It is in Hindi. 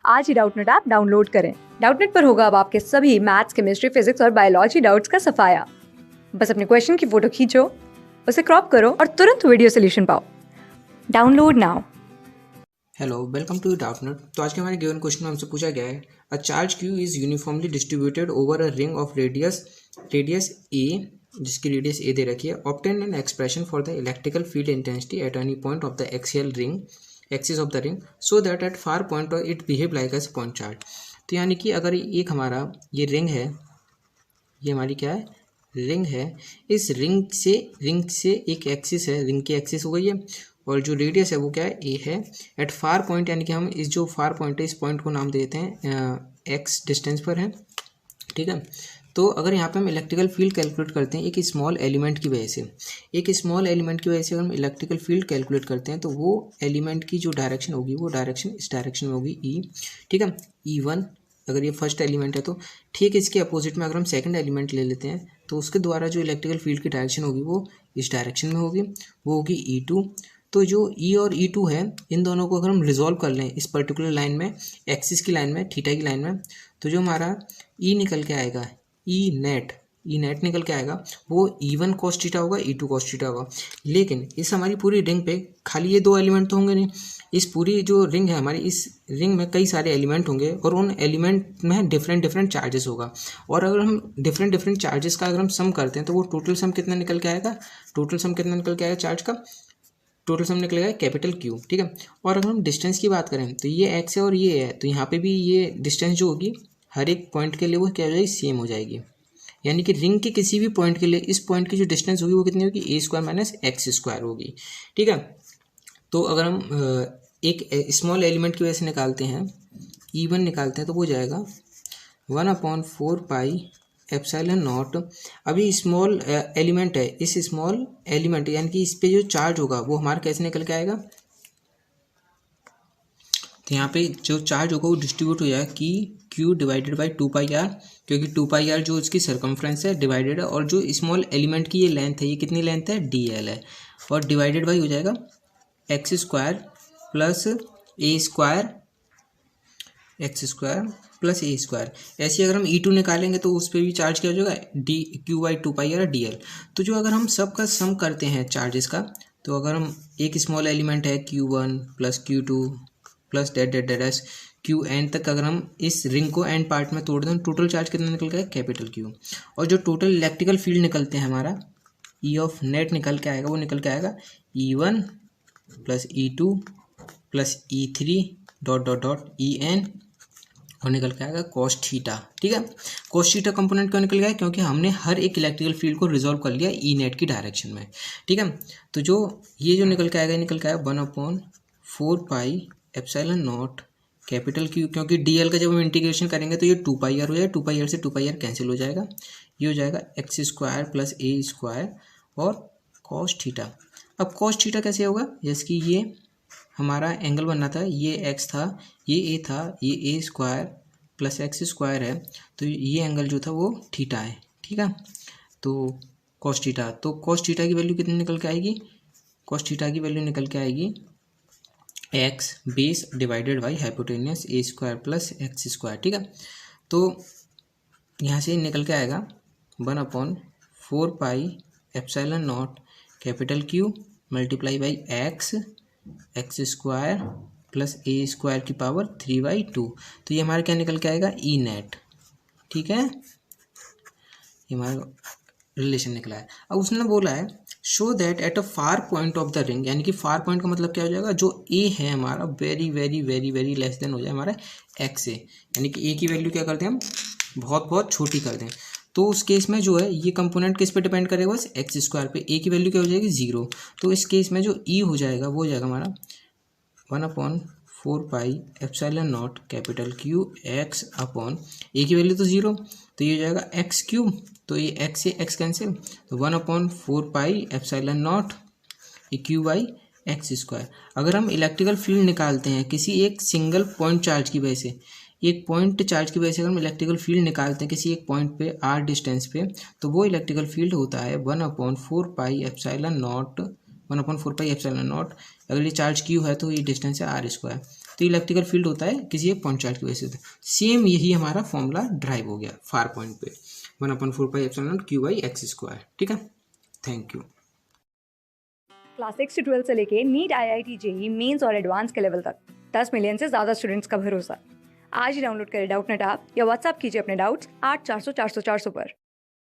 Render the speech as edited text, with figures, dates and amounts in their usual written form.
आज ही डाउटनेट ऐप डाउनलोड करें। डाउटनेट पर होगा अब आपके सभी मैथ्स, केमिस्ट्री, फिजिक्स और बायोलॉजी डाउट्स का सफाया। बस अपने क्वेश्चन की फोटो खींचो, उसे क्रॉप करो और तुरंत वीडियो सोल्यूशन पाओ। Download now. Hello, welcome to Doubtnut. तो आज के हमारे गिवन क्वेश्चन में हमसे पूछा गया है a charge Q is uniformly distributed over a ring of radius a, जिसकी रेडियस ए दे रखी है। Obtain an expression for the electrical field intensity at any point of the axial ring axis of the ring so that at far point it behave like as point charge. तो यानी कि अगर एक हमारा ये रिंग है, ये हमारी क्या है, रिंग है। इस रिंग से एक एक्सिस है, रिंग की एक्सिस हो गई है, और जो रेडियस है वो क्या है, ए है। एट फार पॉइंट यानी कि हम इस जो फार पॉइंट है इस पॉइंट को नाम देते हैं एक्स डिस्टेंस पर है, ठीक है। तो अगर यहाँ पे हम इलेक्ट्रिकल फील्ड कैलकुलेट करते हैं एक स्मॉल एलिमेंट की वजह से, एक स्मॉल एलिमेंट की वजह से अगर हम इलेक्ट्रिकल फील्ड कैलकुलेट करते हैं तो वो एलिमेंट की जो डायरेक्शन होगी वो डायरेक्शन इस डायरेक्शन में होगी, ई, ठीक है, E1। अगर ये फर्स्ट एलिमेंट है तो ठीक इसके अपोजिट में अगर हम सेकंड एलिमेंट ले लेते हैं तो उसके द्वारा जो इलेक्ट्रिकल फील्ड की डायरेक्शन होगी वो इस डायरेक्शन में होगी, वो होगी E2। तो जो E और E2 है, इन दोनों को अगर हम रिजॉल्व कर लें इस पर्टिकुलर लाइन में, एक्सिस की लाइन में, थीटा की लाइन में, तो जो हमारा E निकल के आएगा, ई नेट निकल के आएगा, वो E1 cos थीटा होगा, E2 cos थीटा होगा। लेकिन इस हमारी पूरी रिंग पे खाली ये दो एलिमेंट तो होंगे नहीं, इस पूरी जो रिंग है हमारी, इस रिंग में कई सारे एलिमेंट होंगे और उन एलिमेंट में डिफरेंट चार्जेस होगा। और अगर हम डिफरेंट चार्जेस का अगर हम सम करते हैं तो वो टोटल सम कितना निकल के आएगा, टोटल सम कितना निकल के आएगा चार्ज का, टोटल सम निकलेगा कैपिटल क्यू, ठीक है। और अगर हम डिस्टेंस की बात करें तो ये एक्स है और ये है, तो यहाँ पे भी ये डिस्टेंस जो होगी हर एक पॉइंट के लिए वो क्या हो जाएगी, सेम हो जाएगी। यानी कि रिंग के किसी भी पॉइंट के लिए इस पॉइंट की जो डिस्टेंस होगी वो कितनी होगी, ए स्क्वायर माइनस एक्स स्क्वायर होगी, ठीक है। तो अगर हम एक स्मॉल एलिमेंट की वजह से निकालते हैं, E1 निकालते हैं, तो वो जाएगा 1/4 पाई एप्सिलॉन नॉट। अभी स्मॉल एलिमेंट है, इस स्मॉल एलिमेंट यानी कि इस पे जो चार्ज होगा वो हमारा कैसे निकल के आएगा, तो यहाँ पे जो चार्ज होगा वो डिस्ट्रीब्यूट हो जाएगा कि Q डिवाइडेड बाई 2πr, क्योंकि 2πr जो इसकी सर्कमफ्रेंस है डिवाइडेड है, और जो स्मॉल एलिमेंट की ये लेंथ है, ये कितनी लेंथ है, DL है, और डिवाइडेड बाई हो जाएगा एक्स स्क्वायर प्लस ए स्क्वायर, एक्स स्क्वायर प्लस ए स्क्वायर। ऐसे अगर हम E2 निकालेंगे तो उस पर भी चार्ज क्या हो जाएगा, Q/2πr DL। तो जो अगर हम सब का सम करते हैं चार्जेस का, तो अगर हम एक स्मॉल एलिमेंट है Q1 plus Q2 plus dot dot dot Q n तक, अगर हम इस रिंग को एन पार्ट में तोड़ दें तो टोटल चार्ज कितना निकल गया, कैपिटल क्यू। और जो टोटल इलेक्ट्रिकल फील्ड निकलते हैं हमारा, ई ऑफ नेट निकल के आएगा, वो निकल के आएगा E1 plus E2 plus E3 dot dot dot EN, और निकल के आएगा cos थीटा, ठीक है। cos थीटा कंपोनेंट क्यों निकल गया, क्योंकि हमने हर एक इलेक्ट्रिकल फील्ड को रिजॉल्व कर लिया ई नेट की डायरेक्शन में, ठीक है। तो जो ये जो निकल के आएगा, निकल के आएगा 1/4 pi epsilon naught capital Q, क्योंकि DL का जब हम इंटीग्रेशन करेंगे तो ये 2πr हो जाएगा, 2πr से 2πr कैंसिल हो जाएगा, ये हो जाएगा एक्स स्क्वायर प्लस ए स्क्वायर और cos थीटा। अब cos थीटा कैसे होगा, जैसे कि ये हमारा एंगल बनना था, ये एक्स था, ये ए था, ये ए स्क्वायर प्लस एक्स स्क्वायर है, तो ये एंगल जो था वो थीटा है, ठीक है। तो cos थीटा, तो cos थीटा की वैल्यू कितनी निकल के आएगी, cos थीटा की वैल्यू निकल के आएगी x base divided by hypotenuse A square plus x square, ठीक है। तो यहाँ से निकल के आएगा 1/4 pi epsilon naught capital Q multiply by x square plus A square की पावर 3/2। तो ये हमारा क्या निकल के आएगा, ई नेट, ठीक है, ये हमारा रिलेशन निकला है। अब उसने बोला है show that at a far point of the ring, यानी कि फार पॉइंट का मतलब क्या हो जाएगा, जो ए है हमारा very very very very less than हो जाए हमारा एक्स से, यानी कि ए की वैल्यू क्या करते हैं हम, बहुत बहुत छोटी कर दें। तो उस केस में जो है ये कंपोनेंट किस पे डिपेंड करेगा, बस एक्स स्क्वायर पे। ए की वैल्यू क्या हो जाएगी, 0। तो इस केस में जो ई हो जाएगा वो हो जाएगा हमारा 1/4 pi epsilon naught capital Q x upon, a की वैल्यू तो 0, तो ये हो जाएगा एक्स क्यूब, तो ये एक्स से एक्स कैंसिल, तो 1/4 पाई एप्सिलॉन नॉट ये क्यू बाई एक्स स्क्वायर। अगर हम इलेक्ट्रिकल फील्ड निकालते हैं किसी एक सिंगल पॉइंट चार्ज की वजह से, एक पॉइंट चार्ज की वजह से अगर हम इलेक्ट्रिकल फील्ड निकालते हैं किसी एक पॉइंट पे r डिस्टेंस पे, तो वो इलेक्ट्रिकल फील्ड होता है 1/4 pi epsilon not, 1/4 pi epsilon not. अगर ये चार्ज क्यू है तो ये डिस्टेंस है r स्क्वायर। तो इलेक्ट्रिकल फील्ड होता है किसी एक पॉइंट चार्ज की वजह से। सेम यही हमारा फॉर्मूला ड्राइव हो गया फार पॉइंट पे 1/4πε0 Q/x²। ठीक है, थैंक यू। क्लास 6 से 12 से लेके नीट, IIT, JEE मेंस और एडवांस के लेवल तक 10 मिलियन से ज़्यादा स्टूडेंट्स का भरोसा। आज ही डाउनलोड करें डाउटनेट ऐप या व्हाट्सएप कीजिए अपने डाउट्स 8400 400 400 पर।